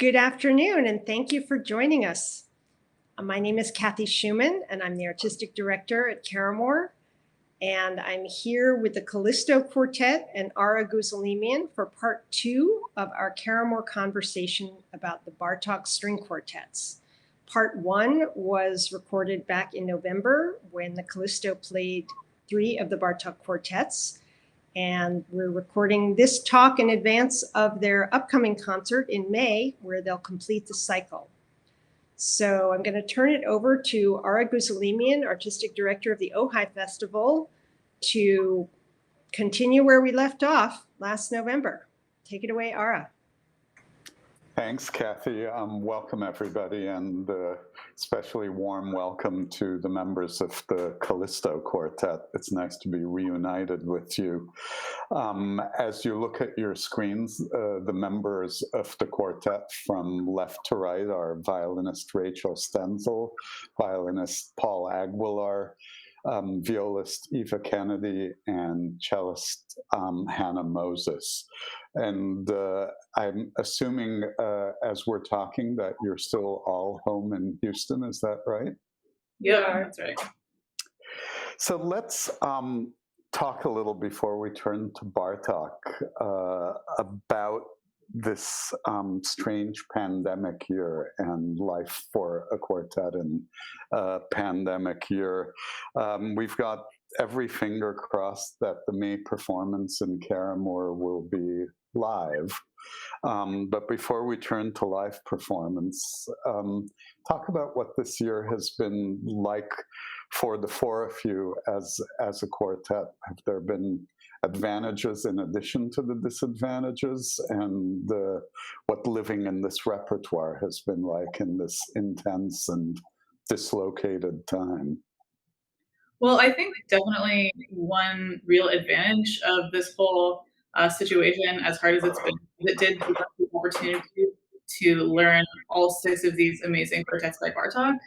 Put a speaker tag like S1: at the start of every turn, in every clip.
S1: Good afternoon, and thank you for joining us. My name is Kathy Schumann, and I'm the Artistic Director at Caramoor. And I'm here with the Callisto Quartet and Ara Guzelimian for part 2 of our Caramoor conversation about the Bartók string quartets. Part 1 was recorded back in November when the Callisto played 3 of the Bartók quartets. And we're recording this talk in advance of their upcoming concert in May, where they'll complete the cycle. So I'm going to turn it over to Ara Guzelimian, Artistic Director of the Ojai Festival, to continue where we left off last November. Take it away, Ara.
S2: Thanks, Kathy. Welcome, everybody, and especially warm welcome to the members of the Callisto Quartet. It's nice to be reunited with you. As you look at your screens, the members of the quartet from left to right are violinist Rachel Stenzel, violinist Paul Aguilar, violist Eva Kennedy, and cellist Hannah Moses. And I'm assuming as we're talking that you're still all home in Houston, is that right?
S3: Yeah, that's right.
S2: So let's talk a little before we turn to Bartók about this strange pandemic year and life for a quartet in a pandemic year. We've got every finger crossed that the May performance in Caramoor will be live. But before we turn to live performance, talk about what this year has been like for the four of you as a quartet. Have there been advantages in addition to the disadvantages, and what living in this repertoire has been like in this intense and dislocated time?
S3: Well, I think definitely one real advantage of this whole situation, as hard as it's been, it did give us the opportunity to learn all 6 of these amazing quartets by Bartók.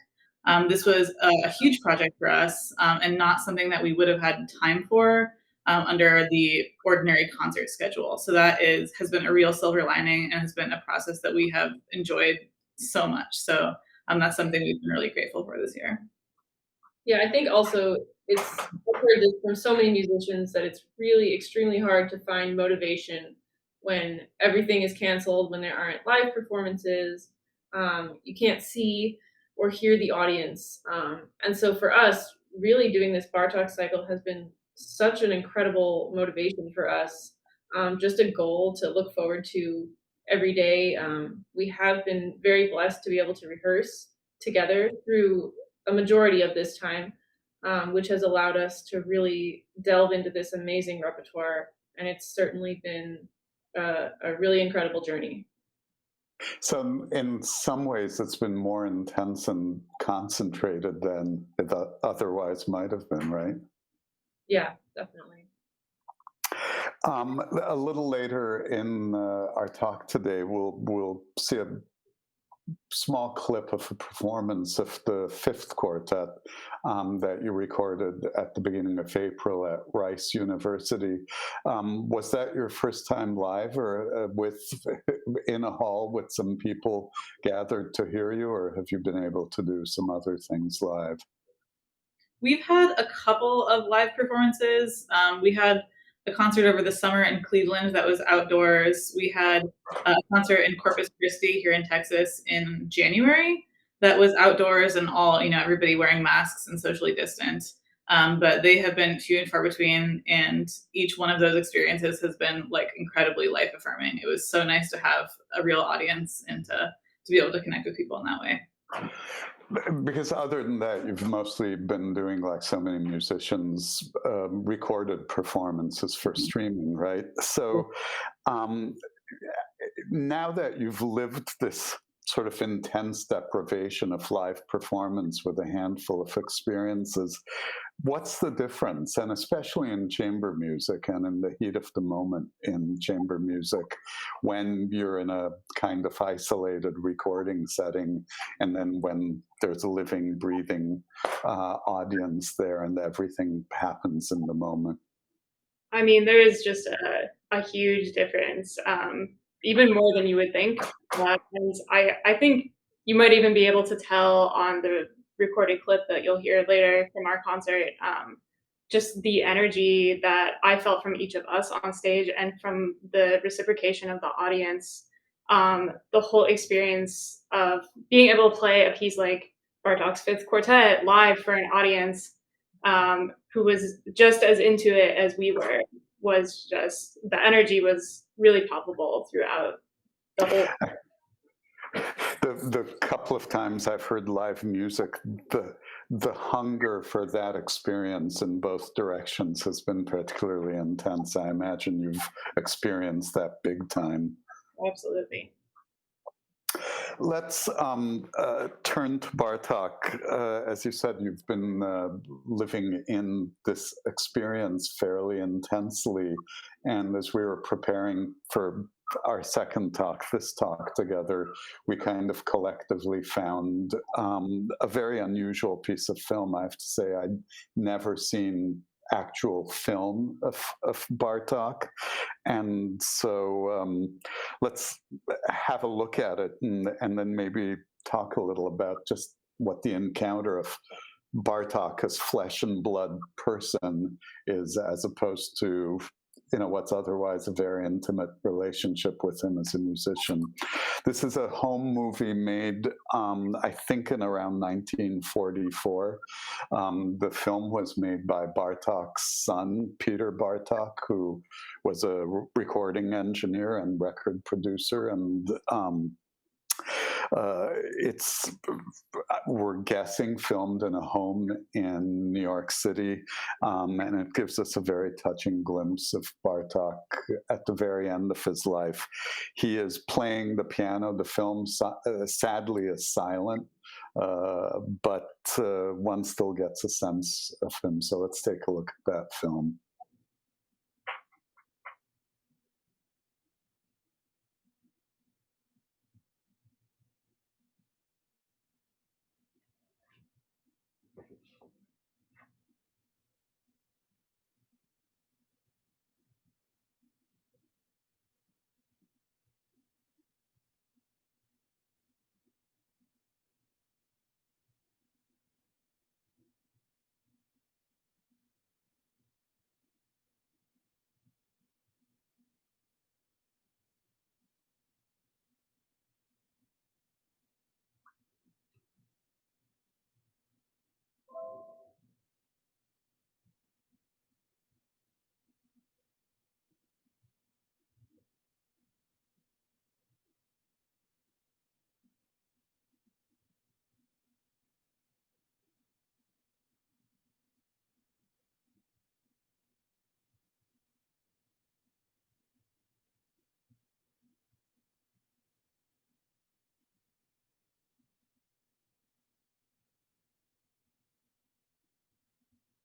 S3: This was a huge project for us, and not something that we would have had time for under the ordinary concert schedule. So that has been a real silver lining and has been a process that we have enjoyed so much. So that's something we've been really grateful for this year.
S4: Yeah, I think also I've heard this from so many musicians that it's really extremely hard to find motivation when everything is canceled, when there aren't live performances, you can't see or hear the audience. And so for us, really doing this Bartók cycle has been such an incredible motivation for us, just a goal to look forward to every day. We have been very blessed to be able to rehearse together through a majority of this time, which has allowed us to really delve into this amazing repertoire. And it's certainly been a really incredible journey.
S2: So in some ways, it's been more intense and concentrated than it otherwise might have been, right?
S4: Yeah, definitely.
S2: A little later in our talk today, we'll see a small clip of a performance of the 5th quartet that you recorded at the beginning of April at Rice University. Was that your first time live, or in a hall with some people gathered to hear you, or have you been able to do some other things live?
S3: We've had a couple of live performances. We had a concert over the summer in Cleveland that was outdoors. We had a concert in Corpus Christi here in Texas in January that was outdoors and all, everybody wearing masks and socially distant. But they have been few and far between, and each one of those experiences has been like incredibly life affirming. It was so nice to have a real audience and to be able to connect with people in that way.
S2: Because other than that, you've mostly been doing, like so many musicians, recorded performances for streaming, right? So now that you've lived this sort of intense deprivation of live performance with a handful of experiences, what's the difference? And especially in chamber music and in the heat of the moment in chamber music, when you're in a kind of isolated recording setting, and then when there's a living, breathing audience there and everything happens in the moment.
S5: I mean, there is just a huge difference, even more than you would think.
S4: And I think you might even be able to tell on the recorded clip that you'll hear later from our concert, just the energy that I felt from each of us on stage and from the reciprocation of the audience. The whole experience of being able to play a piece like Bartók's Fifth Quartet live for an audience who was just as into it as we were, was just, the energy was really palpable throughout the whole.
S2: The couple of times I've heard live music, the hunger for that experience in both directions has been particularly intense. I imagine you've experienced that big time.
S4: Absolutely.
S2: Let's turn to Bartók. As you said, you've been living in this experience fairly intensely. And as we were preparing for our second talk, this talk together, we kind of collectively found a very unusual piece of film. I have to say, I'd never seen actual film of Bartók. And so let's have a look at it and then maybe talk a little about just what the encounter of Bartók as flesh and blood person is, as opposed to, you know, what's otherwise a very intimate relationship with him as a musician. This is a home movie made, I think, in around 1944. The film was made by Bartók's son, Peter Bartók, who was a recording engineer and record producer, and it's, we're guessing, filmed in a home in New York City, and it gives us a very touching glimpse of Bartók at the very end of his life. He is playing the piano. The film, sadly, is silent, but one still gets a sense of him. So let's take a look at that film.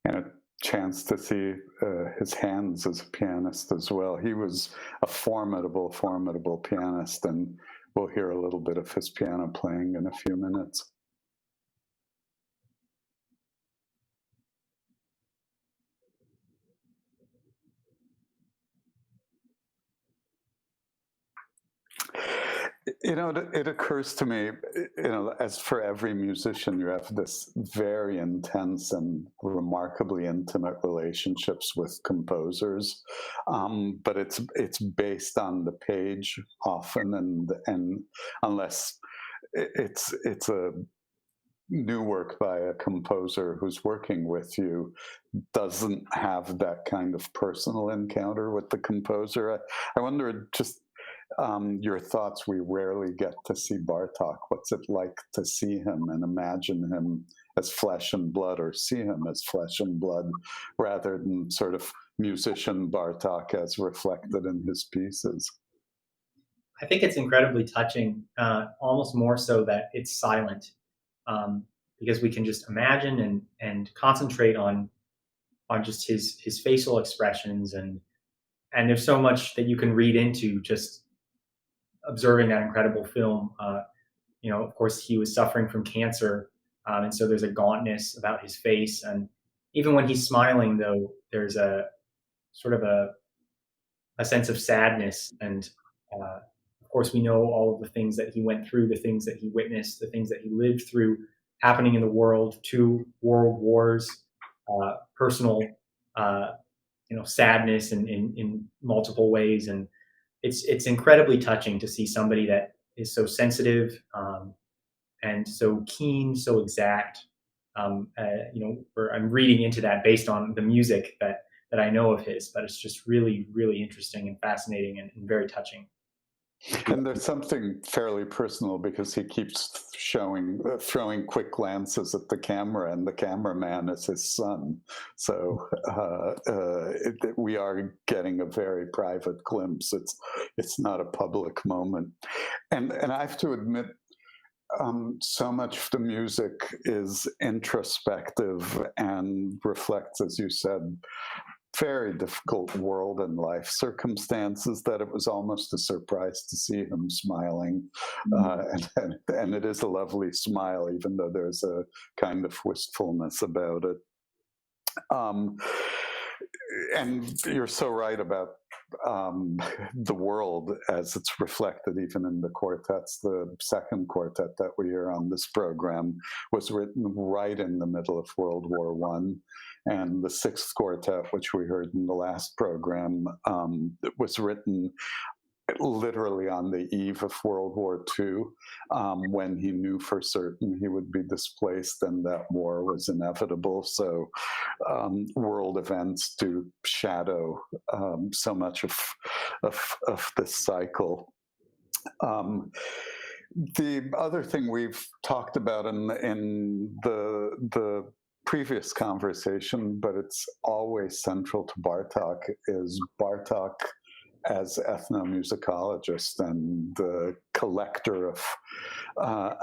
S2: And a chance to see his hands as a pianist as well. He was a formidable, formidable pianist, and we'll hear a little bit of his piano playing in a few minutes. You know, it occurs to me, you know, as for every musician, you have this very intense and remarkably intimate relationships with composers, but it's based on the page often, and unless it's a new work by a composer who's working with you, doesn't have that kind of personal encounter with the composer. I wonder, just your thoughts. We rarely get to see Bartók. What's it like to see him and imagine him as flesh and blood, or see him as flesh and blood, rather than sort of musician Bartók as reflected in his pieces?
S5: I think it's incredibly touching, almost more so that it's silent, because we can just imagine and concentrate on just his facial expressions, and there's so much that you can read into just observing that incredible film. You know, of course, he was suffering from cancer, and so there's a gauntness about his face, and even when he's smiling, though, there's a sort of a sense of sadness, and of Of course, we know all of the things that he went through, the things that he witnessed, the things that he lived through happening in the world, 2 world wars, personal, sadness in multiple ways. And it's incredibly touching to see somebody that is so sensitive and so keen, so exact. Where I'm reading into that based on the music that I know of his, but it's just really, really interesting and fascinating and very touching.
S2: And there's something fairly personal because he keeps throwing quick glances at the camera, and the cameraman is his son. So we are getting a very private glimpse. It's not a public moment, and I have to admit, so much of the music is introspective and reflects, as you said, very difficult world and life circumstances, that it was almost a surprise to see him smiling. And it is a lovely smile, even though there's a kind of wistfulness about it. And you're so right about the world as it's reflected even in the quartets. The second quartet that we hear on this program was written right in the middle of World War I. And the sixth quartet, which we heard in the last program, was written literally on the eve of World War II, when he knew for certain he would be displaced and that war was inevitable. So world events do shadow so much of this cycle. The other thing we've talked about in the previous conversation, but it's always central to Bartók, is Bartók as ethnomusicologist and the collector of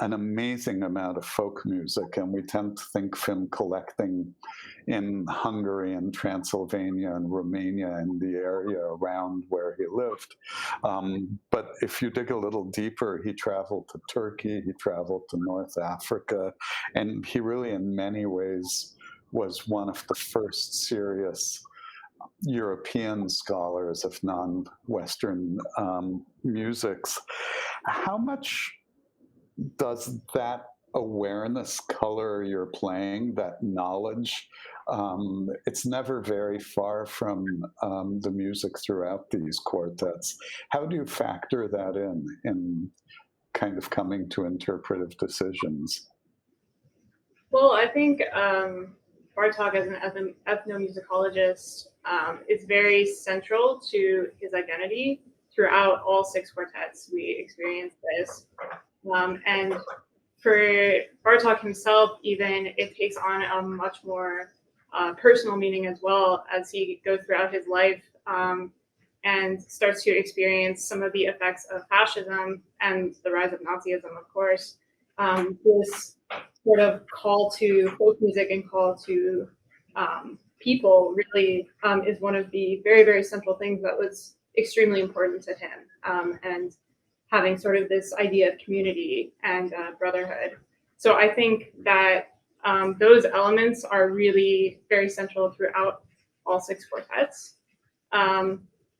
S2: an amazing amount of folk music. And we tend to think of him collecting in Hungary and Transylvania and Romania and the area around where he lived. But if you dig a little deeper, he traveled to Turkey, he traveled to North Africa, and he really, in many ways, was one of the first serious European scholars of non-Western musics. How much does that awareness color your playing, that knowledge? It's never very far from the music throughout these quartets. How do you factor that in kind of coming to interpretive decisions?
S4: Well, I think Bartók as an ethnomusicologist is very central to his identity throughout all 6 quartets. We experience this. And for Bartók himself, even, it takes on a much more personal meaning as well as he goes throughout his life and starts to experience some of the effects of fascism and the rise of Nazism, of course. This sort of call to folk music and call to people really is one of the very, very central things that was extremely important to him, and having sort of this idea of community and brotherhood. So I think that those elements are really very central throughout all 6 quartets.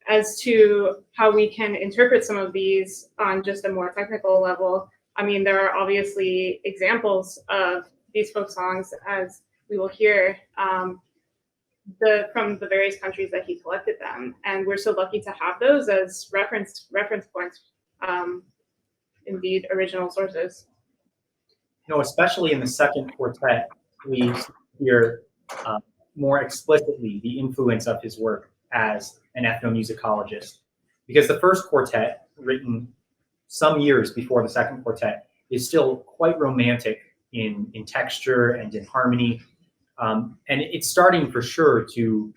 S4: As to how we can interpret some of these on just a more technical level, I mean, there are obviously examples of these folk songs, as we will hear, from the various countries that he collected them. And we're so lucky to have those as reference points, indeed, original sources.
S5: Especially in the second quartet, we hear more explicitly the influence of his work as an ethnomusicologist. Because the first quartet, written some years before the second quartet, is still quite romantic in texture and in harmony. And it's starting for sure to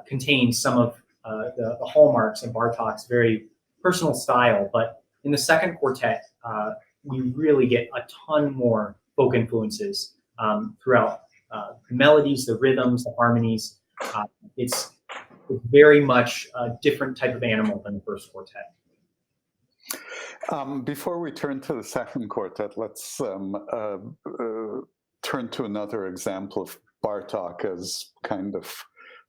S5: contain some of the hallmarks of Bartók's very personal style. But in the second quartet, we really get a ton more folk influences throughout the melodies, the rhythms, the harmonies. It's very much a different type of animal than the first quartet.
S2: Before we turn to the second quartet, let's turn to another example of Bartók as kind of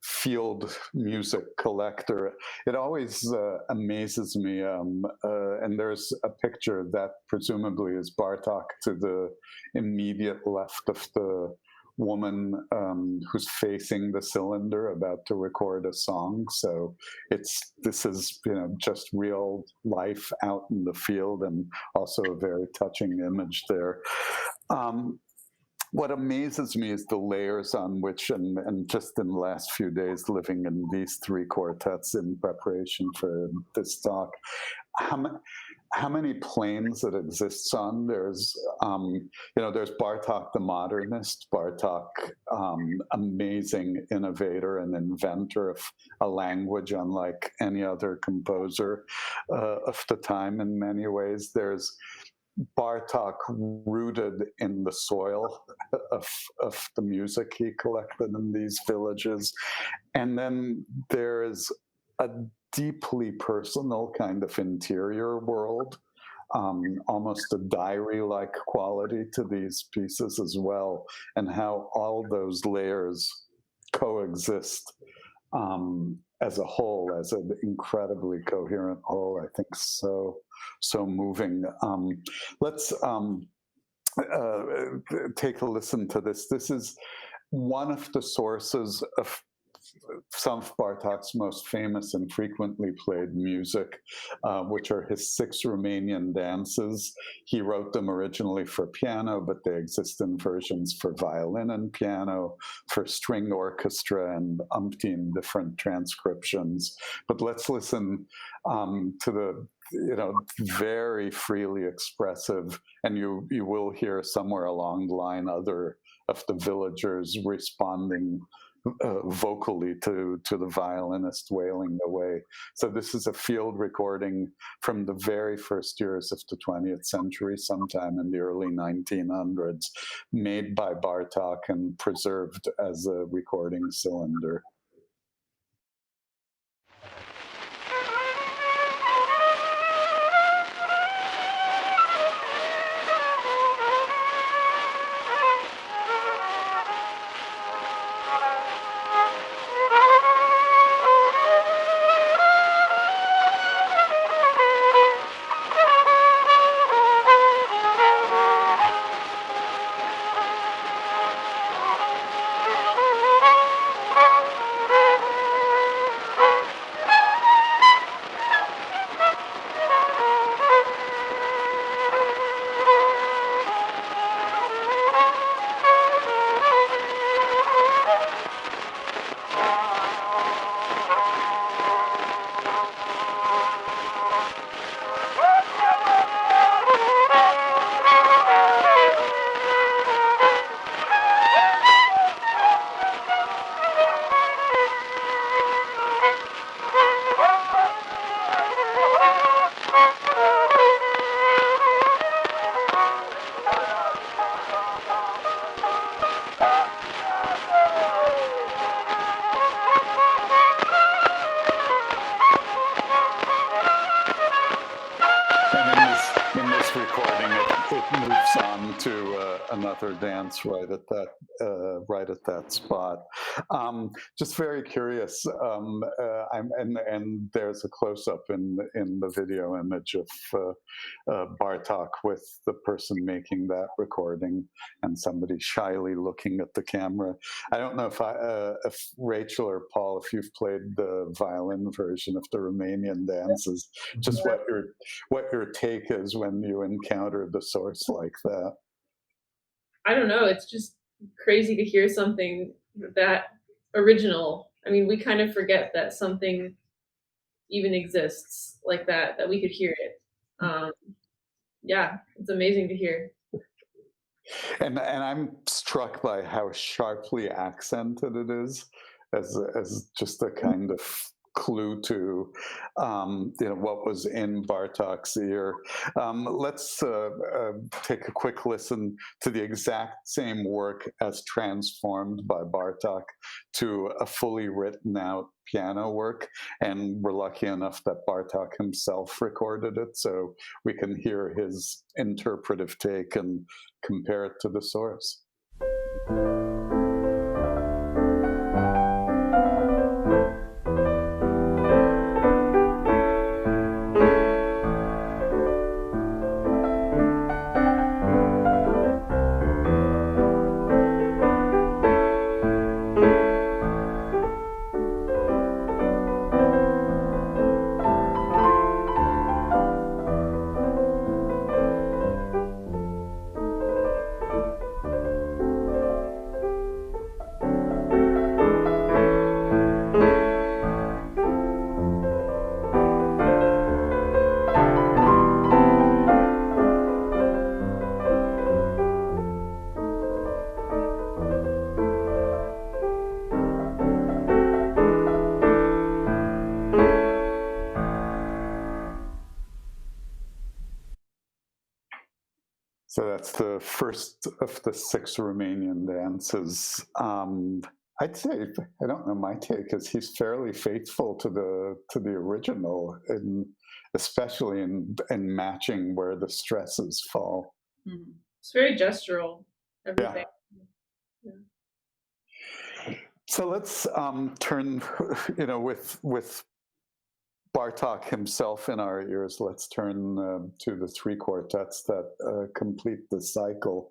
S2: field music collector, it always amazes me. And there's a picture that presumably is Bartók to the immediate left of the woman who's facing the cylinder about to record a song. So this is just real life out in the field, and also a very touching image there. What amazes me is the layers on which, and just in the last few days living in these three quartets in preparation for this talk, how many planes it exists on. There's, there's Bartók the modernist, Bartók, amazing innovator and inventor of a language unlike any other composer of the time in many ways. There's Bartók rooted in the soil of the music he collected in these villages. And then there is a deeply personal kind of interior world, almost a diary-like quality to these pieces as well, and how all those layers coexist as a whole, as an incredibly coherent whole. I think so moving. Let's take a listen to this. This is one of the sources of some of Bartók's most famous and frequently played music, which are his 6 Romanian dances. He wrote them originally for piano, but they exist in versions for violin and piano, for string orchestra, and umpteen different transcriptions. But let's listen to the very freely expressive, and you will hear somewhere along the line other of the villagers responding vocally to the violinist wailing away. So this is a field recording from the very first years of the 20th century, sometime in the early 1900s, made by Bartók and preserved as a recording cylinder. Another dance right at that spot. Just very curious. And there's a close-up in the video image of Bartók with the person making that recording and somebody shyly looking at the camera. I don't know if Rachel or Paul, if you've played the violin version of the Romanian dances, just what your take is when you encounter the source like that.
S4: I don't know. It's just crazy to hear something that original. I mean, we kind of forget that something even exists like that we could hear it. Yeah, it's amazing to hear.
S2: And I'm struck by how sharply accented it is, as just a kind of clue to what was in Bartók's ear. Let's take a quick listen to the exact same work as transformed by Bartók to a fully written out piano work, and we're lucky enough that Bartók himself recorded it, so we can hear his interpretive take and compare it to the source. So that's the first of the 6 Romanian dances. I'd say, I don't know, my take is he's fairly faithful to the original, and especially in matching where the stresses fall.
S3: Mhm.
S4: It's very gestural, everything.
S2: So let's turn, with Bartók himself in our ears, let's turn to the 3 quartets that complete the cycle.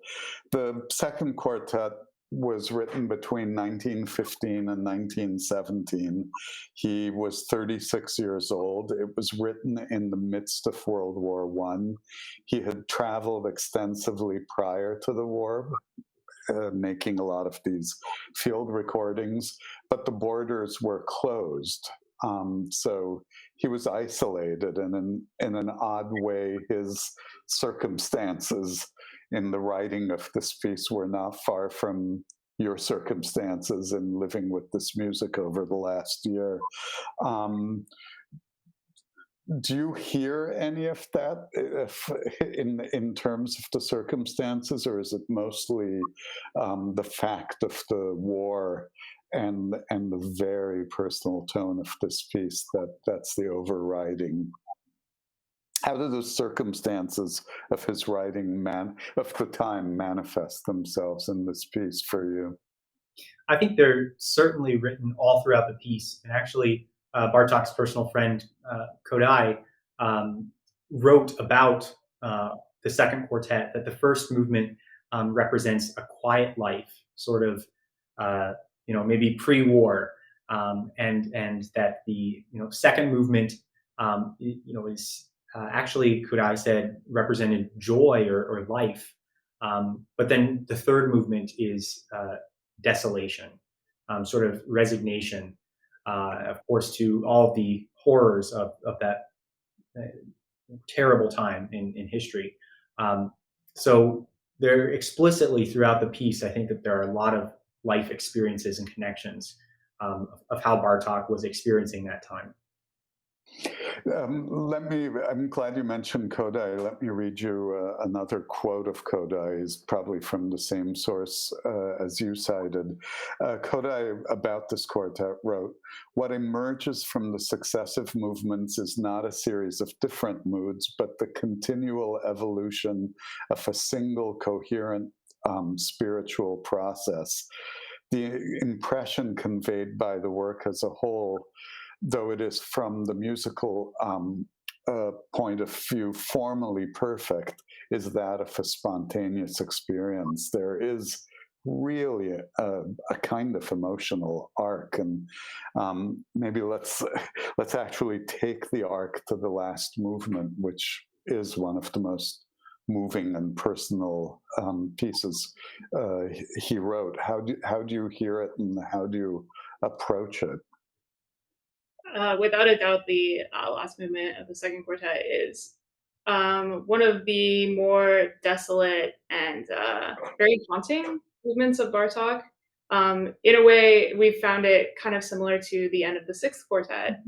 S2: The second quartet was written between 1915 and 1917. He was 36 years old. It was written in the midst of World War I. He had traveled extensively prior to the war, making a lot of these field recordings, but the borders were closed. So he was isolated, and in an odd way, his circumstances in the writing of this piece were not far from your circumstances in living with this music over the last year. Do you hear any of that in terms of the circumstances, or is it mostly the fact of the war and the very personal tone of this piece that's the overriding? How do the circumstances of his writing of the time manifest themselves in this piece for you?
S5: I think they're certainly written all throughout the piece. And actually, Bartók's personal friend, Ojai, wrote about the second quartet that the first movement represents a quiet life, sort of, maybe pre-war, and that the second movement, is actually, Ojai said, represented joy or life. But then the third movement is desolation, sort of resignation, of course, to all of the horrors of that terrible time in history. So they're explicitly throughout the piece, I think that there are a lot of life experiences and connections of how Bartók was experiencing that time.
S2: I'm glad you mentioned Ojai. Let me read you another quote of Ojai's, probably from the same source as you cited. Ojai, about this quartet, wrote, "What emerges from the successive movements is not a series of different moods, but the continual evolution of a single coherent spiritual process. The impression conveyed by the work as a whole, though it is from the musical point of view formally perfect, is that of a spontaneous experience. There is really a kind of emotional arc, and maybe let's actually take the arc to the last movement, which is one of the most moving and personal pieces he wrote. How do you hear it, and how do you approach it?"
S4: Without a doubt, the last movement of the second quartet is one of the more desolate and very haunting movements of Bartók. In a way, we found it kind of similar to the end of the sixth quartet,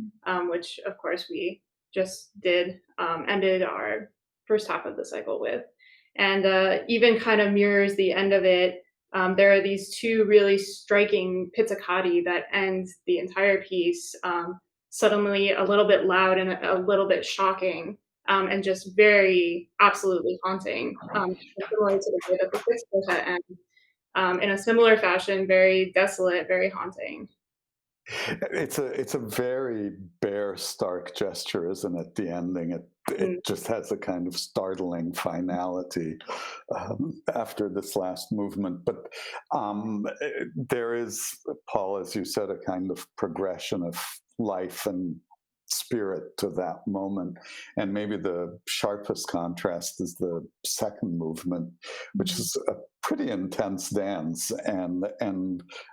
S4: which, of course, we just ended our first half of the cycle with. And even kind of mirrors the end of it. There are these 2 really striking pizzicati that end the entire piece, suddenly a little bit loud and a little bit shocking, and just very absolutely haunting, similar to the way that the sixth quartet ends, in a similar fashion, very desolate, very haunting.
S2: It's a very bare, stark gesture, isn't it? The ending, it just has a kind of startling finality after this last movement. But there is, Paul, as you said, a kind of progression of life and spirit to that moment. And maybe the sharpest contrast is the second movement, which is a pretty intense dance, and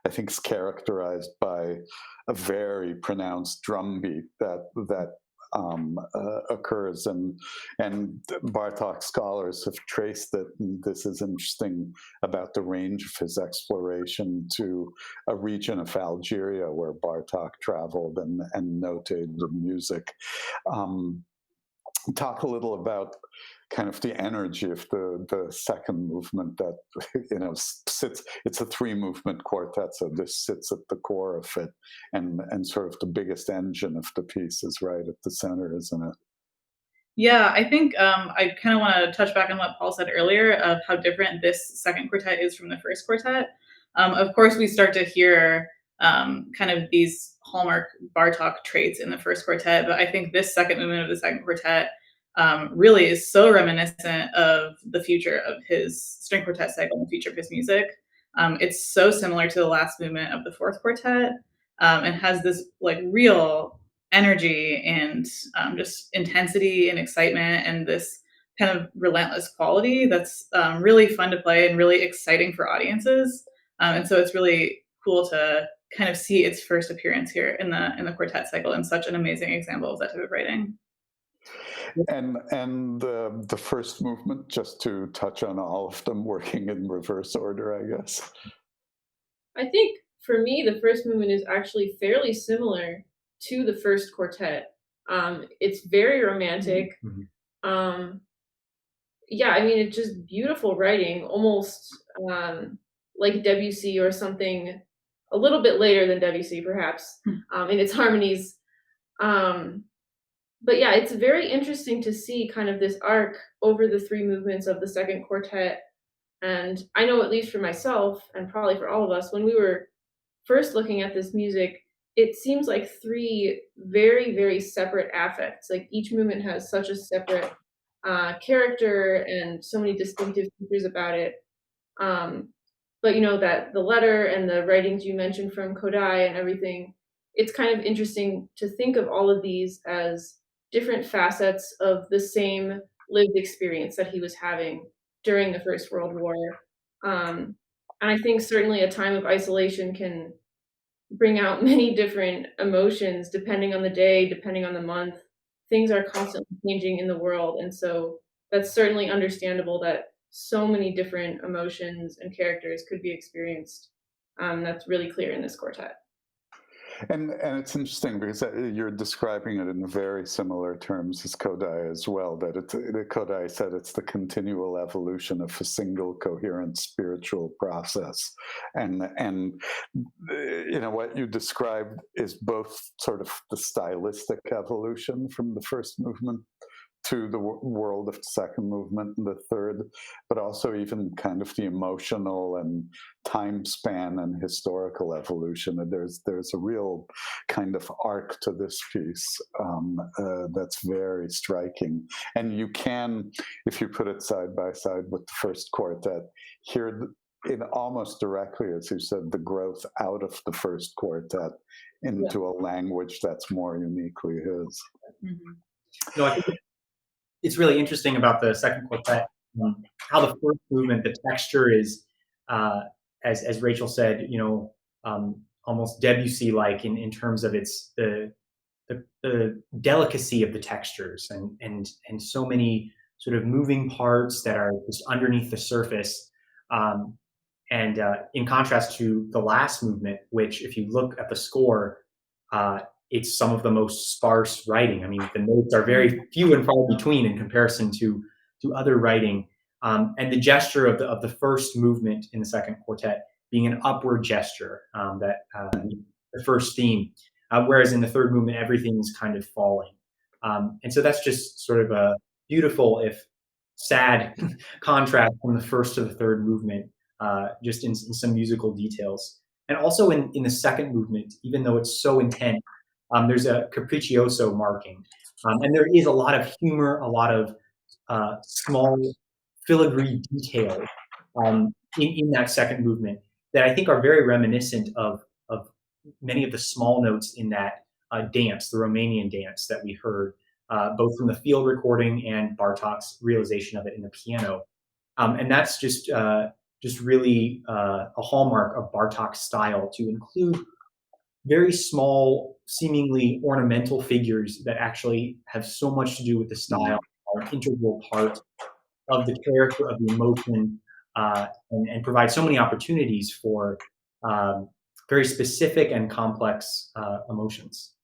S2: I think it's characterized by a very pronounced drum beat that occurs, and Bartók scholars have traced it. And this is interesting about the range of his exploration to a region of Algeria where Bartók traveled and notated the music. talk a little about kind of the energy of the second movement that, sits. It's a 3-movement quartet, so this sits at the core of it, and sort of the biggest engine of the piece is right at the center, isn't it?
S3: Yeah, I think I kind of want to touch back on what Paul said earlier of how different this second quartet is from the first quartet. Of course, we start to hear kind of these hallmark Bartók traits in the first quartet, but I think this second movement of the second quartet really is so reminiscent of the future of his string quartet cycle and the future of his music. It's so similar to the last movement of the fourth quartet, and has this like real energy and just intensity and excitement and this kind of relentless quality that's really fun to play and really exciting for audiences. And so it's really cool to kind of see its first appearance here in the quartet cycle and such an amazing example of that type of writing.
S2: And the first movement, just to touch on all of them working in reverse order, I guess.
S4: I think for me, the first movement is actually fairly similar to the first quartet. It's very romantic.
S5: Mm-hmm.
S4: Yeah, I mean, it's just beautiful writing, almost like Debussy or something a little bit later than Debussy, perhaps, in its harmonies. But yeah, it's very interesting to see kind of this arc over the 3 movements of the second quartet. And I know, at least for myself, and probably for all of us, when we were first looking at this music, it seems like 3 very, very separate affects. Like each movement has such a separate character and so many distinctive features about it. But that the letter and the writings you mentioned from Ojai and everything, it's kind of interesting to think of all of these as different facets of the same lived experience that he was having during the First World War. And I think certainly a time of isolation can bring out many different emotions depending on the day, depending on the month. Things are constantly changing in the world. And so that's certainly understandable that so many different emotions and characters could be experienced. That's really clear in this quartet.
S2: And it's interesting because you're describing it in very similar terms as Ojai as well, that Ojai said it's the continual evolution of a single coherent spiritual process. And what you described is both sort of the stylistic evolution from the first movement to the world of the second movement and the third, but also even kind of the emotional and time span and historical evolution. And there's a real kind of arc to this piece that's very striking. And you can, if you put it side by side with the first quartet, hear it almost directly, as you said, the growth out of the first quartet into a language that's more uniquely his.
S5: Mm-hmm. I think it's really interesting about the second quartet, how the first movement, the texture is, as Rachel said, almost Debussy-like in terms of its the delicacy of the textures and so many sort of moving parts that are just underneath the surface. And in contrast to the last movement, which if you look at the score, it's some of the most sparse writing. I mean, the notes are very few and far between in comparison to other writing. And the gesture of the first movement in the second quartet being an upward gesture, the first theme, whereas in the third movement, everything's kind of falling. And so that's just sort of a beautiful, if sad, contrast from the first to the third movement, just in some musical details. And also in the second movement, even though it's so intense, there's a capriccioso marking. And there is a lot of humor, a lot of small filigree details in that second movement that I think are very reminiscent of many of the small notes in that dance, the Romanian dance that we heard, both from the field recording and Bartók's realization of it in the piano. And that's just really a hallmark of Bartók's style, to include very small, seemingly ornamental figures that actually have so much to do with the style, are an integral part of the character, of the emotion, and provide so many opportunities for very specific and complex emotions.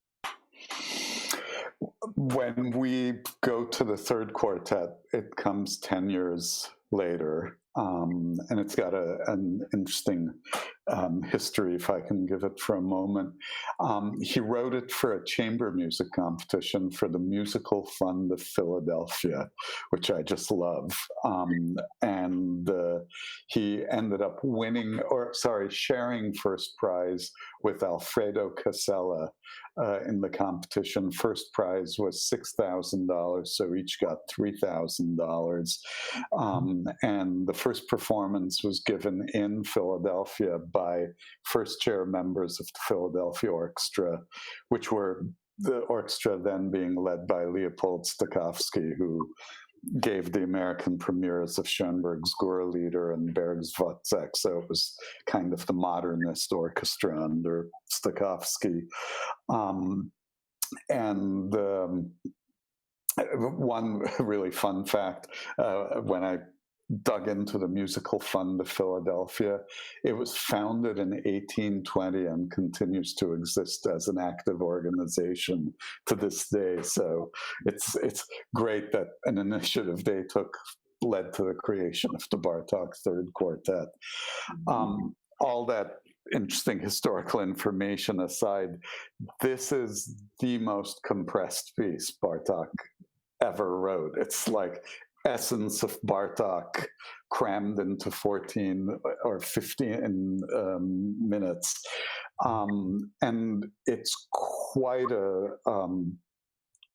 S2: when we go to the third quartet, it comes 10 years later. And it's got an interesting history, if I can give it for a moment. He wrote it for a chamber music competition for the Musical Fund of Philadelphia, which I just love. And he ended up sharing first prize with Alfredo Casella in the competition. First prize was $6,000, so each got $3,000. And the first performance was given in Philadelphia by first chair members of the Philadelphia Orchestra, which were the orchestra then being led by Leopold Stokowski, who gave the American premieres of Schoenberg's Gurlieder and Berg's Wozzeck. So it was kind of the modernist orchestra under Stokowski. And one really fun fact, when I dug into the Musical Fund of Philadelphia, it was founded in 1820 and continues to exist as an active organization to this day. So it's great that an initiative they took led to the creation of the Bartók Third Quartet. All that interesting historical information aside, this is the most compressed piece Bartók ever wrote. It's like essence of Bartók crammed into 14 or 15 minutes. And it's quite a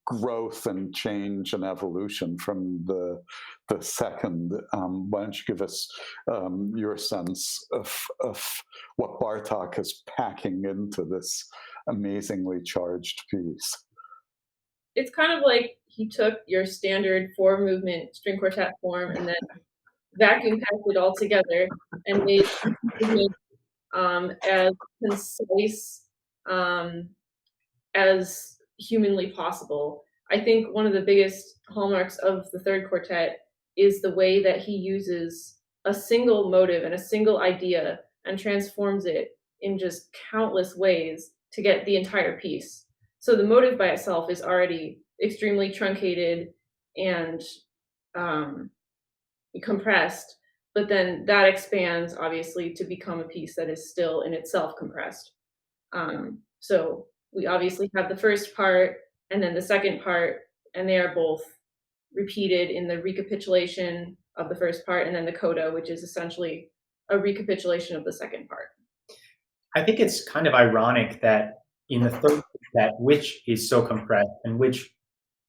S2: growth and change and evolution from the second. Why don't you give us your sense of what Bartók is packing into this amazingly charged piece?
S4: It's kind of like he took your standard 4-movement string quartet form and then vacuum packed it all together and made it as concise as humanly possible. I think one of the biggest hallmarks of the third quartet is the way that he uses a single motive and a single idea and transforms it in just countless ways to get the entire piece. So the motive by itself is already extremely truncated and compressed, but then that expands obviously to become a piece that is still in itself compressed. So we obviously have the first part and then the second part, and they are both repeated in the recapitulation of the first part and then the coda, which is essentially a recapitulation of the second part.
S5: I think it's kind of ironic that in the third quartet, which is so compressed and which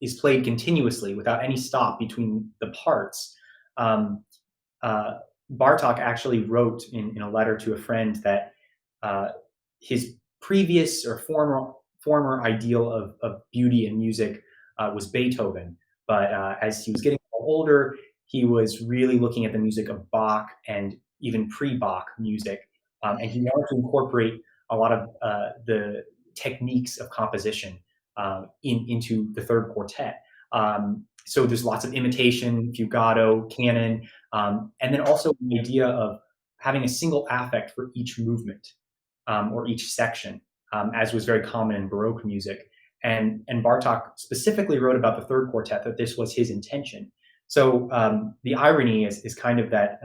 S5: is played continuously without any stop between the parts, Bartók actually wrote in a letter to a friend that his previous or former ideal of beauty in music was Beethoven. But as he was getting older, he was really looking at the music of Bach and even pre-Bach music. And he wanted to incorporate a lot of the techniques of composition into the third quartet. So there's lots of imitation, fugato, canon, and then also the idea of having a single affect for each movement or each section, as was very common in Baroque music. And Bartók specifically wrote about the third quartet that this was his intention. So the irony is kind of that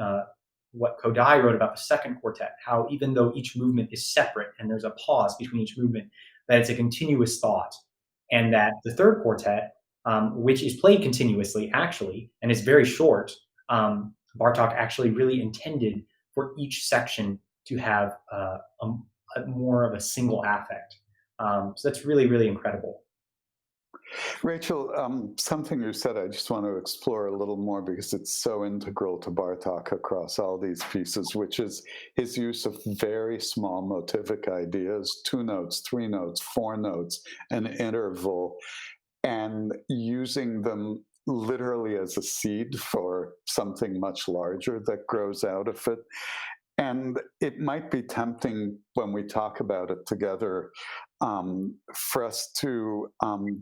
S5: what Kodai wrote about the second quartet, how even though each movement is separate and there's a pause between each movement, that it's a continuous thought. And that the third quartet, which is played continuously actually, and is very short, Bartók actually really intended for each section to have more of a single affect. So that's really, really incredible.
S2: Rachel, something you said I just want to explore a little more because it's so integral to Bartók across all these pieces, which is his use of very small motivic ideas, 2 notes, 3 notes, 4 notes, an interval, and using them literally as a seed for something much larger that grows out of it. And it might be tempting when we talk about it together for us to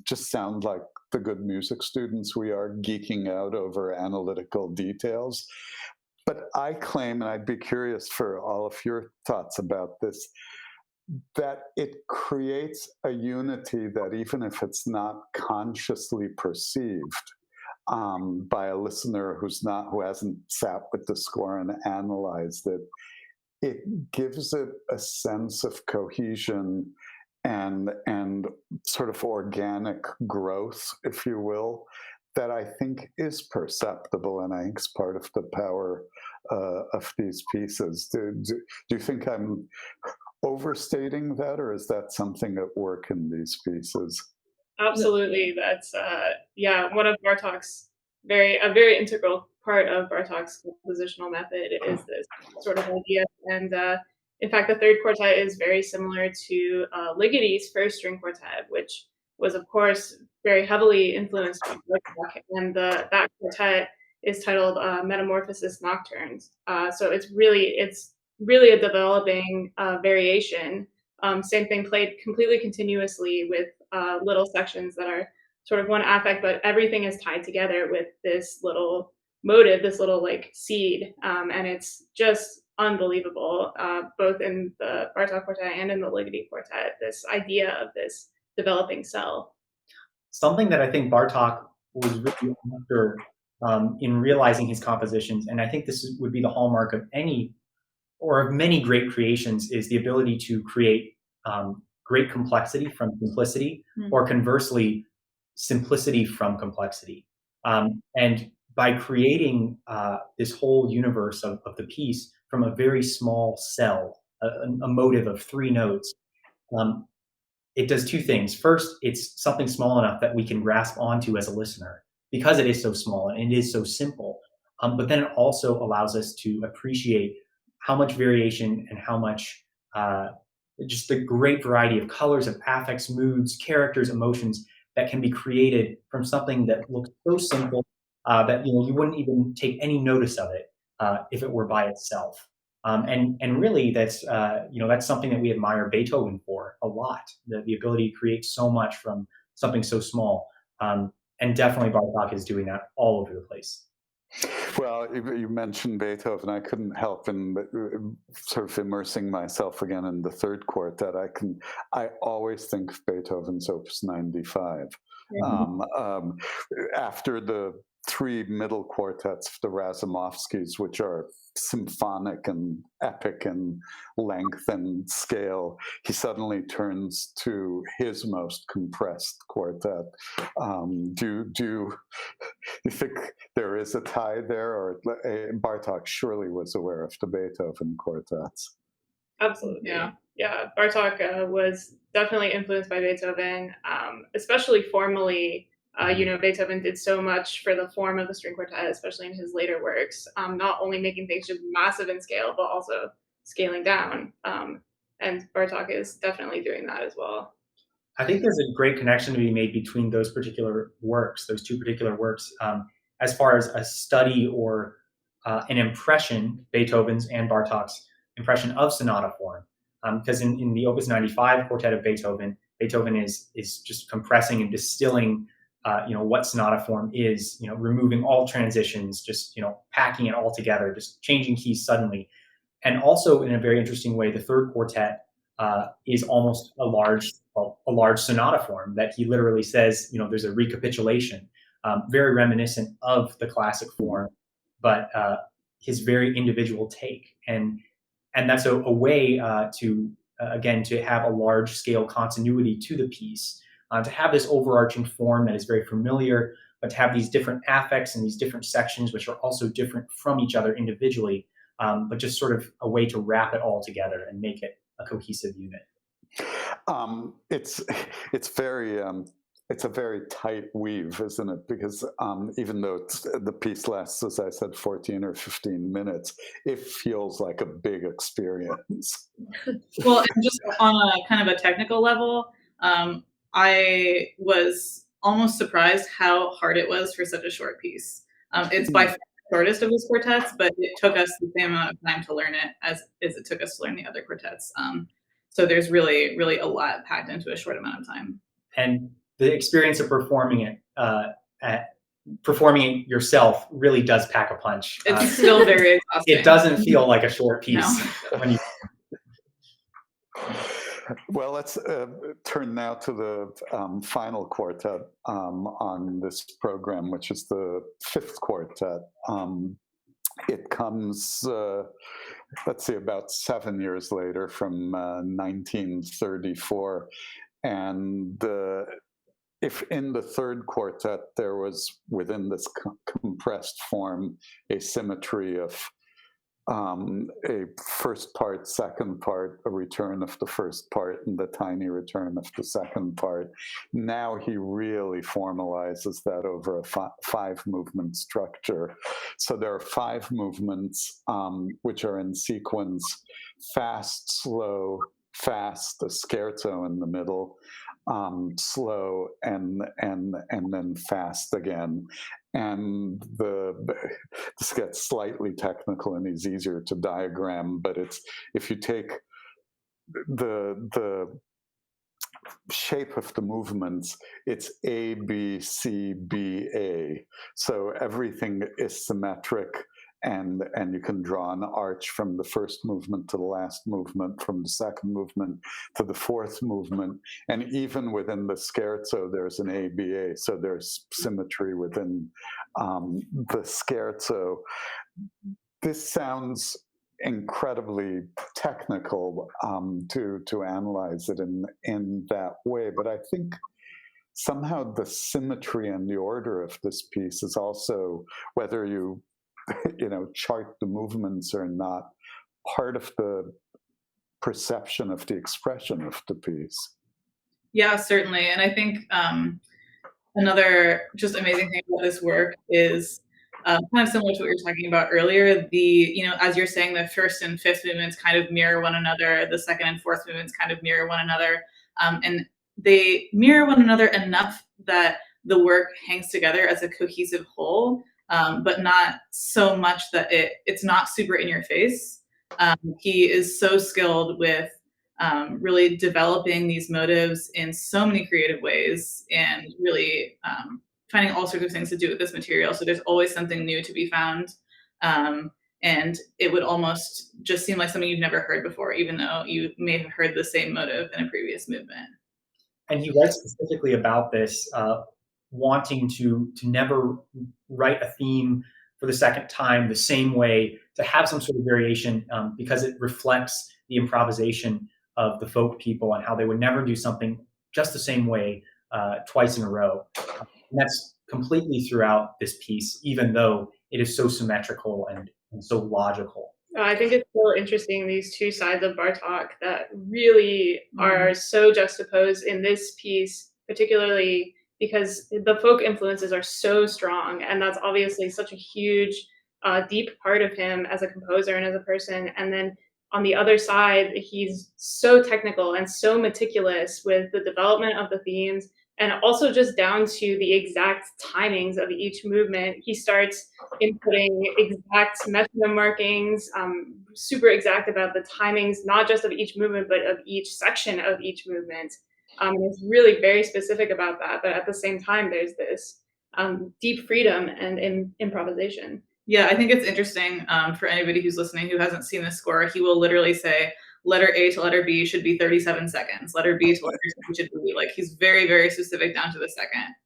S2: just sound like the good music students we are, geeking out over analytical details. But I claim, and I'd be curious for all of your thoughts about this, that it creates a unity that, even if it's not consciously perceived by a listener who hasn't sat with the score and analyzed it, it gives it a sense of cohesion and sort of organic growth, if you will, that I think is perceptible, and I think is part of the power of these pieces. Do you think I'm overstating that, or is that something at work in these pieces?
S4: Absolutely, that's one of Bartók's a very integral part of Bartók's compositional method is this sort of idea, and in fact, the third quartet is very similar to Ligeti's first string quartet, which was, of course, very heavily influenced by Bartók, and that quartet is titled Metamorphosis Nocturnes. So it's really a developing variation. Same thing, played completely continuously with little sections that are sort of one affect, but everything is tied together with this little motive, this little like seed, and it's just unbelievable, both in the Bartók quartet and in the Ligeti quartet, this idea of this developing cell.
S5: Something that I think Bartók was really after in realizing his compositions, and I think this would be the hallmark of any or of many great creations, is the ability to create great complexity from simplicity, or conversely, simplicity from complexity. And by creating this whole universe of the piece from a very small cell, a motive of 3 notes, it does 2 things. First, it's something small enough that we can grasp onto as a listener because it is so small and it is so simple. But then it also allows us to appreciate how much variation and how much just the great variety of colors, of affects, moods, characters, emotions that can be created from something that looks so simple that you wouldn't even take any notice of it if it were by itself. And really, that's that's something that we admire Beethoven for a lot, the ability to create so much from something so small. And definitely Bartók is doing that all over the place.
S2: Well, you mentioned Beethoven. I couldn't help in sort of immersing myself again in the third quartet. I always think of Beethoven's Opus 95. After the 3 middle quartets, the Razumovskys, which are symphonic and epic in length and scale, he suddenly turns to his most compressed quartet. Do you think there is a tie there, or Bartók surely was aware of the Beethoven quartets?
S4: Absolutely, yeah. Bartók was definitely influenced by Beethoven, especially formally. Beethoven did so much for the form of the string quartet, especially in his later works, not only making things just massive in scale, but also scaling down. And Bartók is definitely doing that as well.
S5: I think there's a great connection to be made between those particular works, those 2 particular works, as far as a study or an impression, Beethoven's and Bartók's impression of sonata form. Because in the Opus 95 quartet of Beethoven is just compressing and distilling what sonata form is, removing all transitions, just, packing it all together, just changing keys suddenly. And also in a very interesting way, the third quartet is almost a large sonata form that he literally says, there's a recapitulation, very reminiscent of the classic form, but his very individual take. And that's a way to have a large scale continuity to the piece. To have this overarching form that is very familiar, but to have these different affects and these different sections, which are also different from each other individually, but just sort of a way to wrap it all together and make it a cohesive unit.
S2: It's a very tight weave, isn't it? Because even though the piece lasts, as I said, 14 or 15 minutes, it feels like a big experience.
S3: Well, and just on a kind of a technical level, I was almost surprised how hard it was for such a short piece. It's by far the shortest of his quartets, but it took us the same amount of time to learn it as it took us to learn the other quartets. So there's really, really a lot packed into a short amount of time.
S5: And the experience of performing it yourself really does pack a punch.
S3: It's still very exhausting.
S5: It doesn't feel like a short piece.
S3: No.
S5: When you...
S2: Well, let's turn now to the final quartet on this program, which is the fifth quartet. It comes, let's see, about 7 years later from 1934. And if in the third quartet there was, within this compressed form, a symmetry of a first part, second part, a return of the first part, and the tiny return of the second part. Now he really formalizes that over a five movement structure. So there are 5 movements which are in sequence: fast, slow, fast, a scherzo in the middle, slow, and then fast again. And this gets slightly technical and is easier to diagram, but it's, if you take the shape of the movements, it's A, B, C, B, A. So everything is symmetric, and you can draw an arch from the first movement to the last movement, from the second movement to the fourth movement. And even within the scherzo, there's an ABA, so there's symmetry within the scherzo. This sounds incredibly technical to analyze it in that way, but I think somehow the symmetry and the order of this piece is also, whether you chart the movements or not, part of the perception of the expression of the piece.
S3: Yeah, certainly. And I think another just amazing thing about this work is kind of similar to what you were talking about earlier. As you're saying, the first and fifth movements kind of mirror one another. The second and fourth movements kind of mirror one another. And they mirror one another enough that the work hangs together as a cohesive whole, but not so much that it's not super in your face. He is so skilled with really developing these motives in so many creative ways, and really finding all sorts of things to do with this material. So there's always something new to be found. And it would almost just seem like something you've never heard before, even though you may have heard the same motive in a previous movement.
S5: And he writes specifically about this, wanting to never write a theme for the second time the same way, to have some sort of variation, because it reflects the improvisation of the folk people and how they would never do something just the same way twice in a row. And that's completely throughout this piece, even though it is so symmetrical and so logical.
S4: I think it's so interesting, these two sides of Bartók that really are so juxtaposed in this piece, particularly because the folk influences are so strong, and that's obviously such a huge, deep part of him as a composer and as a person. And then on the other side, he's so technical and so meticulous with the development of the themes, and also just down to the exact timings of each movement. He starts inputting exact metronome markings, super exact about the timings, not just of each movement, but of each section of each movement. It's really very specific about that, but at the same time, there's this deep freedom and improvisation.
S3: Yeah, I think it's interesting for anybody who's listening who hasn't seen the score. He will literally say, letter A to letter B should be 37 seconds. Letter B to letter C should be, like, he's very, very specific down to the second.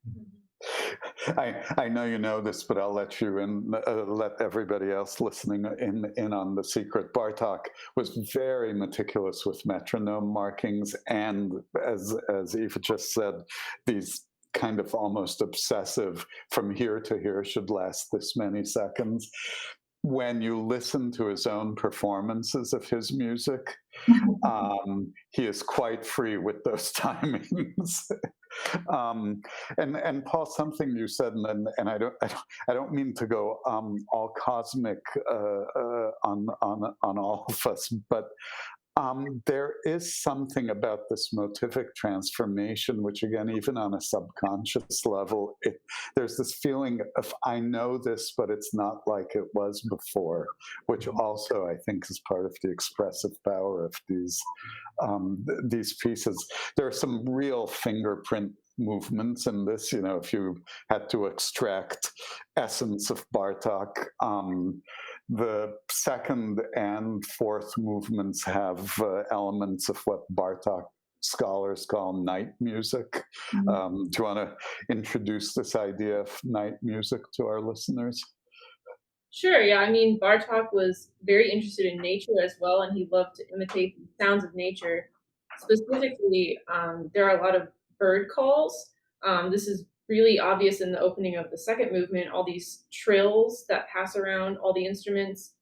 S2: I know you know this, but I'll let you in, let everybody else listening in on the secret. Bartók was very meticulous with metronome markings, and as Eva just said, these kind of almost obsessive, from here to here should last this many seconds. When you listen to his own performances of his music, he is quite free with those timings. And Paul, something you said, and I don't mean to go all cosmic on all of us, but there is something about this motivic transformation, which, again, even on a subconscious level, there's this feeling of, I know this, but it's not like it was before, which also, I think, is part of the expressive power of these pieces. There are some real fingerprint movements in this. If you had to extract essence of Bartók, the second and fourth movements have elements of what Bartók scholars call night music. Do you want to introduce this idea of night music to our listeners?
S4: Sure, yeah. I mean, Bartók was very interested in nature as well, and he loved to imitate the sounds of nature. Specifically, there are a lot of bird calls. This is really obvious in the opening of the second movement, all these trills that pass around all the instruments,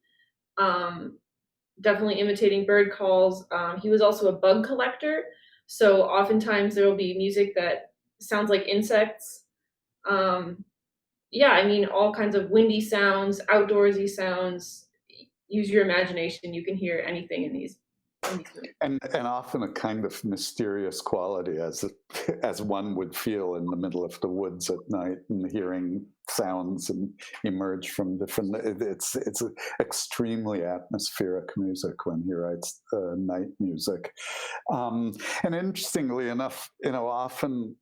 S4: definitely imitating bird calls. He was also a bug collector, so oftentimes there will be music that sounds like insects. Yeah, I mean, all kinds of windy sounds, outdoorsy sounds. Use your imagination. You can hear anything in these movies.
S2: And often a kind of mysterious quality, as one would feel in the middle of the woods at night and hearing sounds and emerge from different. It's extremely atmospheric music when he writes night music, and interestingly enough, often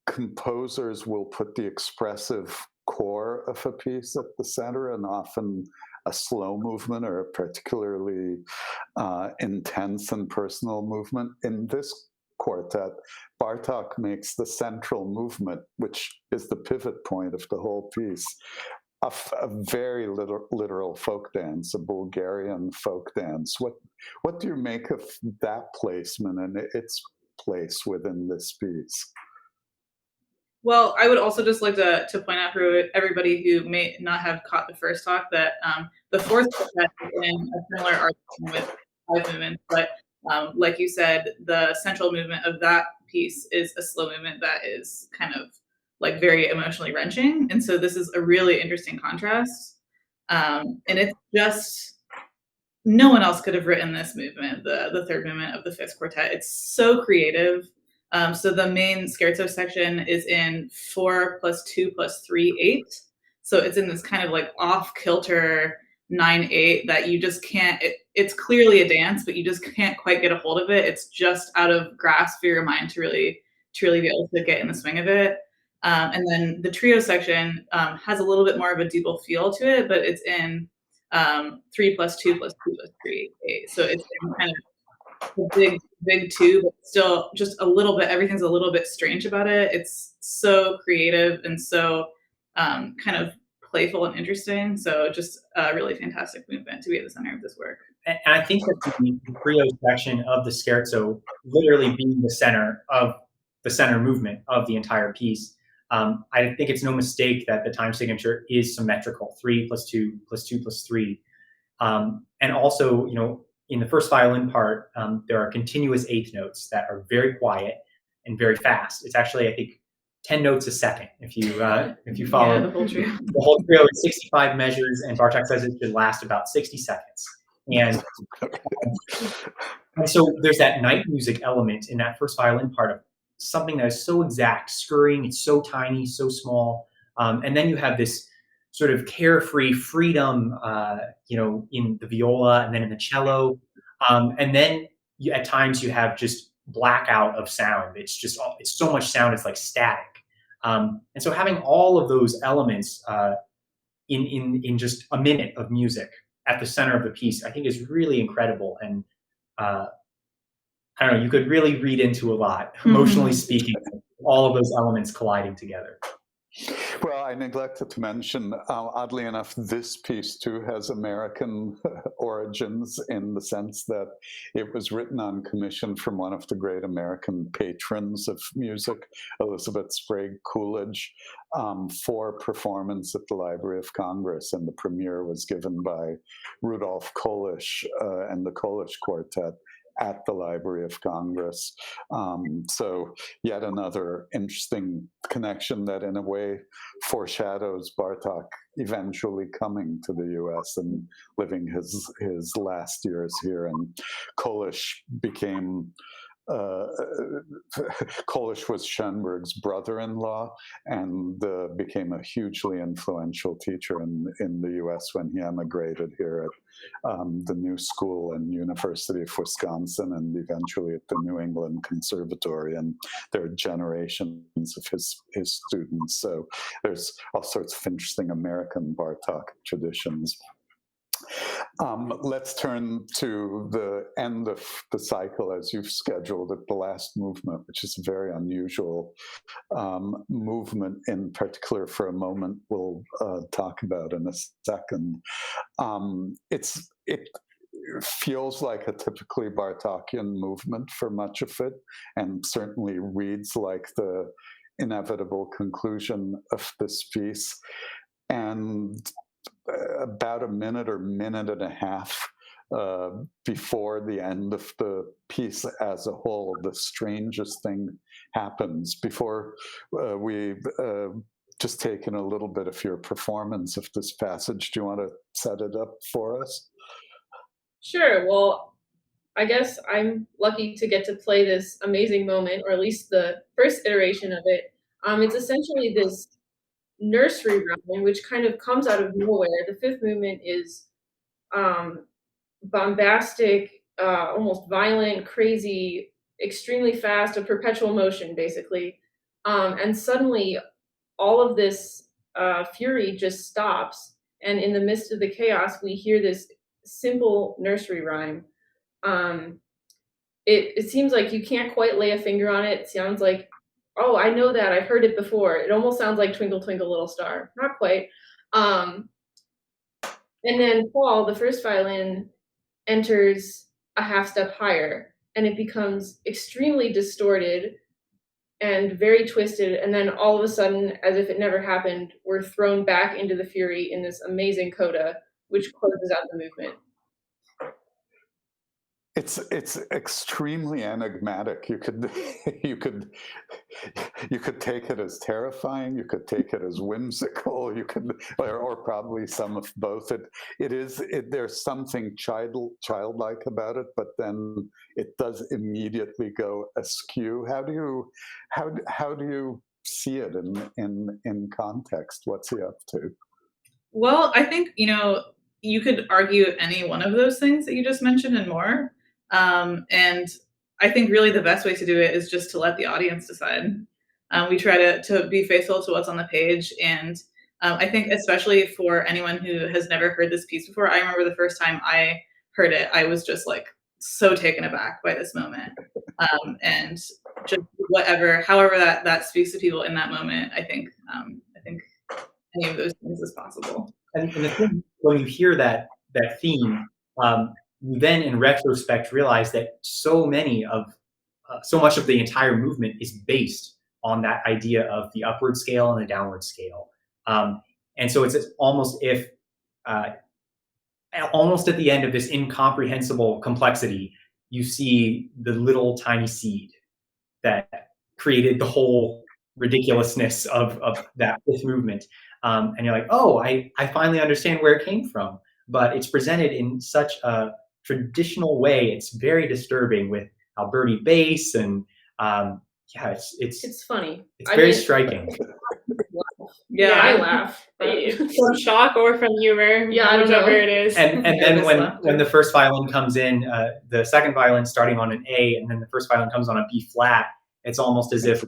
S2: composers will put the expressive core of a piece at the center, and often a slow movement or a particularly intense and personal movement. In this quartet, Bartók makes the central movement, which is the pivot point of the whole piece, a very literal folk dance, a Bulgarian folk dance. What do you make of that placement and its place within this piece?
S3: Well, I would also just like to point out for everybody who may not have caught the first talk that the fourth quartet is in a similar art with 5 movements, but like you said, the central movement of that piece is a slow movement that is kind of like very emotionally wrenching, and so this is a really interesting contrast, and it's just no one else could have written this movement, the third movement of the fifth quartet. It's so creative. So the main scherzo section is in 4+2+3=8. So it's in this kind of like off kilter 9/8 that you just can't. It's clearly a dance, but you just can't quite get a hold of it. It's just out of grasp for your mind to really be able to get in the swing of it. And then the trio section has a little bit more of a duple feel to it, but it's in 3+2+2+3=8. So it's in kind of a big two, but still just a little bit, everything's a little bit strange about it. It's so creative and so kind of playful and interesting. So just a really fantastic movement to be at the center of this work.
S5: And I think that the trio section of the scherzo literally being the center movement of the entire piece. I think it's no mistake that the time signature is symmetrical, 3+2+2+3. And also, in the first violin part, there are continuous eighth notes that are very quiet and very fast. It's actually, I think, 10 notes a second if you follow
S3: the whole trio.
S5: The whole trio is 65 measures, and Bartók says it should last about 60 seconds. And so there's that night music element in that first violin part of something that is so exact, scurrying. It's so tiny, so small, and then you have this sort of carefree freedom, in the viola and then in the cello. And then at times you have just blackout of sound. It's so much sound, it's like static. And so having all of those elements in just a minute of music at the center of the piece, I think is really incredible. And I don't know, you could really read into a lot, emotionally speaking, all of those elements colliding together.
S2: Well, I neglected to mention, oddly enough, this piece too has American origins in the sense that it was written on commission from one of the great American patrons of music, Elizabeth Sprague Coolidge, for performance at the Library of Congress. And the premiere was given by Rudolph Kolisch and the Kolisch Quartet at the Library of Congress. So yet another interesting connection that in a way foreshadows Bartók eventually coming to the US and living his last years here. And Kolisch was Schoenberg's brother-in-law and became a hugely influential teacher in the US when he emigrated here at the New School and University of Wisconsin and eventually at the New England Conservatory. And there are generations of his students. So there's all sorts of interesting American Bartók traditions. Let's turn to the end of the cycle as you've scheduled it, the last movement, which is a very unusual movement, in particular for a moment we'll talk about in a second. It feels like a typically Bartókian movement for much of it, and certainly reads like the inevitable conclusion of this piece. And about a minute or minute and a half before the end of the piece as a whole, the strangest thing happens. Before we've just taken a little bit of your performance of this passage, do you want to set it up for us?
S4: Sure. Well, I guess I'm lucky to get to play this amazing moment, or at least the first iteration of it. It's essentially this nursery rhyme, which kind of comes out of nowhere. The fifth movement is bombastic, almost violent, crazy, extremely fast, a perpetual motion, basically. And suddenly, all of this fury just stops. And in the midst of the chaos, we hear this simple nursery rhyme. It seems like you can't quite lay a finger on it. It sounds like, oh, I know that. I've heard it before. It almost sounds like Twinkle, Twinkle, Little Star. Not quite. And then Paul, the first violin, enters a half step higher, and it becomes extremely distorted and very twisted. And then all of a sudden, as if it never happened, we're thrown back into the fury in this amazing coda, which closes out the movement.
S2: It's extremely enigmatic. You could take it as terrifying. You could take it as whimsical. You could, or probably some of both. There's something childlike about it, but then it does immediately go askew. How do you see it in context? What's he up to?
S3: Well, I think you could argue any one of those things that you just mentioned and more. And I think really the best way to do it is just to let the audience decide. We try to be faithful to what's on the page. And I think especially for anyone who has never heard this piece before, I remember the first time I heard it, I was just like so taken aback by this moment. And just however that speaks to people in that moment, I think any of those things is possible.
S5: And the thing, when you hear that theme, you then, in retrospect, realize that so much of the entire movement is based on that idea of the upward scale and the downward scale. And so it's almost if, almost at the end of this incomprehensible complexity, you see the little tiny seed that created the whole ridiculousness of that fifth movement. And you're like, oh, I finally understand where it came from. But it's presented in such a traditional way. It's very disturbing with Alberti bass, and it's
S4: funny.
S5: It's very striking.
S4: Yeah, I laugh
S6: from shock or from humor.
S4: Yeah, I don't know.
S6: Whichever it is.
S5: And then when the first violin comes in, the second violin starting on an A, and then the first violin comes on a B flat. It's almost as if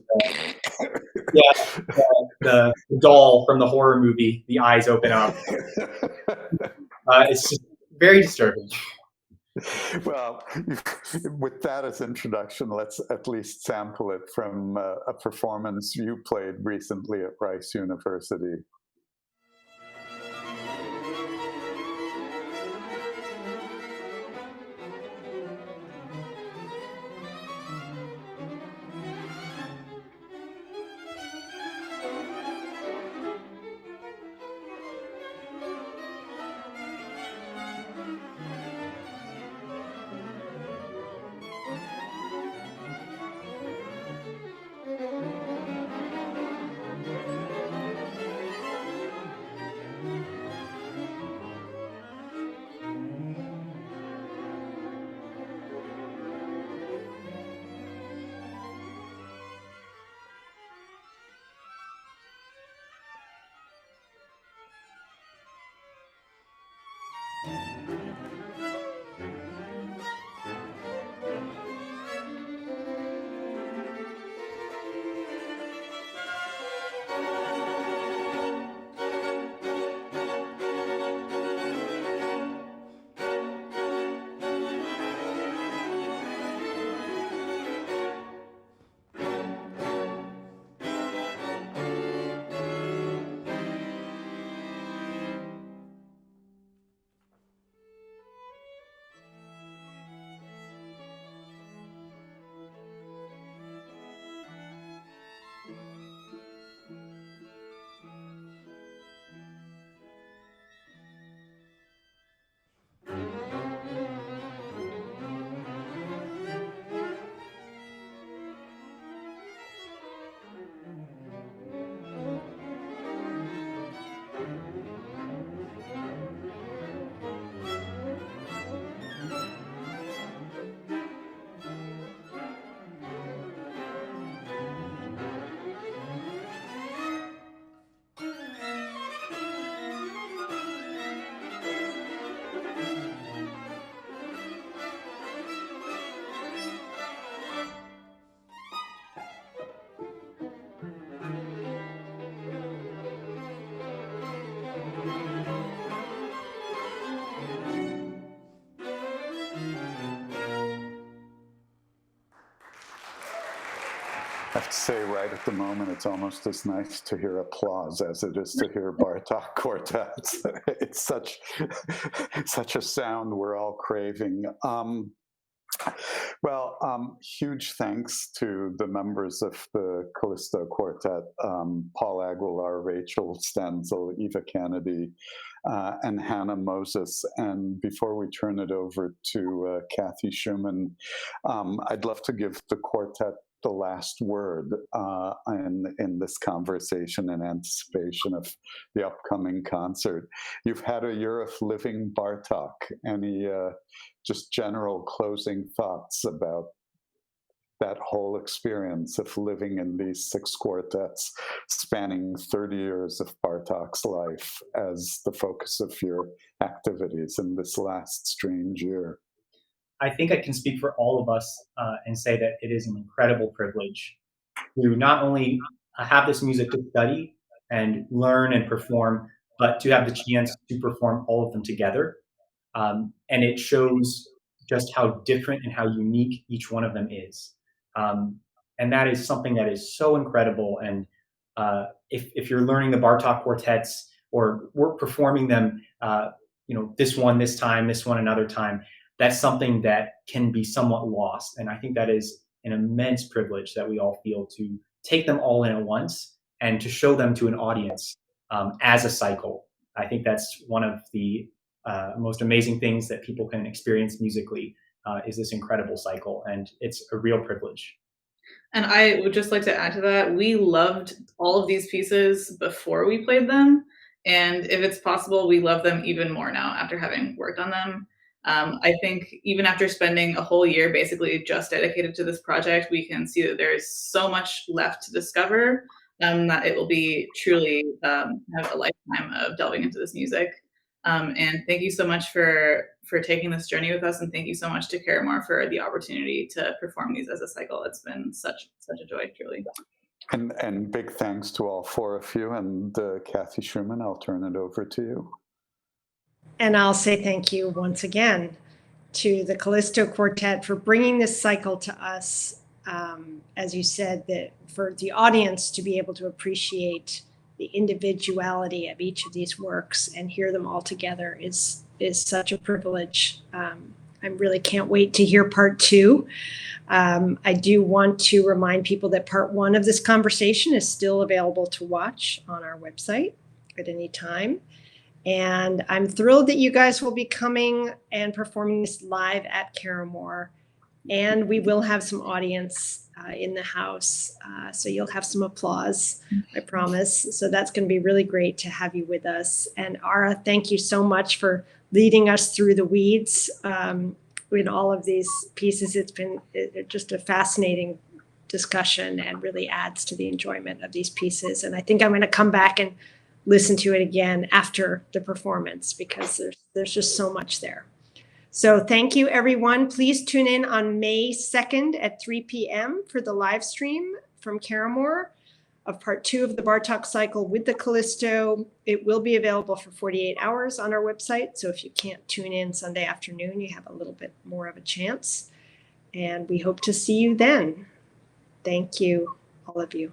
S5: the doll from the horror movie, the eyes open up. It's just very disturbing.
S2: Well, with that as introduction, let's at least sample it from a performance you played recently at Rice University. have to say, right at the moment, it's almost as nice to hear applause as it is to hear Bartók quartets. It's such a sound we're all craving. Huge thanks to the members of the Callisto Quartet, Paul Aguilar, Rachel Stenzel, Eva Kennedy, and Hannah Moses. And before we turn it over to Kathy Schumann, I'd love to give the quartet the last word in this conversation in anticipation of the upcoming concert. You've had a year of living Bartók. Any just general closing thoughts about that whole experience of living in these 6 quartets spanning 30 years of Bartók's life as the focus of your activities in this last strange year?
S5: I think I can speak for all of us and say that it is an incredible privilege to not only have this music to study and learn and perform, but to have the chance to perform all of them together. And it shows just how different and how unique each one of them is. And that is something that is so incredible. And if you're learning the Bartók quartets or we're performing them, this one this time, this one another time, that's something that can be somewhat lost. And I think that is an immense privilege that we all feel to take them all in at once and to show them to an audience as a cycle. I think that's one of the most amazing things that people can experience musically is this incredible cycle. And it's a real privilege.
S3: And I would just like to add to that, we loved all of these pieces before we played them. And if it's possible, we love them even more now after having worked on them. I think even after spending a whole year basically just dedicated to this project, we can see that there's so much left to discover that it will be truly have a lifetime of delving into this music. And thank you so much for taking this journey with us, and thank you so much to Caramoor for the opportunity to perform these as a cycle. It's been such a joy, truly.
S2: And big thanks to all 4 of you. And Kathy Schumann, I'll turn it over to you.
S1: And I'll say thank you once again to the Callisto Quartet for bringing this cycle to us. As you said, that for the audience to be able to appreciate the individuality of each of these works and hear them all together is such a privilege. I really can't wait to hear part 2. I do want to remind people that part 1 of this conversation is still available to watch on our website at any time. And I'm thrilled that you guys will be coming and performing this live at Caramoor. And we will have some audience in the house. So you'll have some applause, I promise. So that's going to be really great to have you with us. And Ara, thank you so much for leading us through the weeds in all of these pieces. It's been just a fascinating discussion and really adds to the enjoyment of these pieces. And I think I'm going to come back and listen to it again after the performance because there's just so much there. So thank you, everyone. Please tune in on May 2nd at 3 p.m. for the live stream from Caramoor of part 2 of the Bartók cycle with the Callisto. It will be available for 48 hours on our website. So if you can't tune in Sunday afternoon, you have a little bit more of a chance. And we hope to see you then. Thank you, all of you.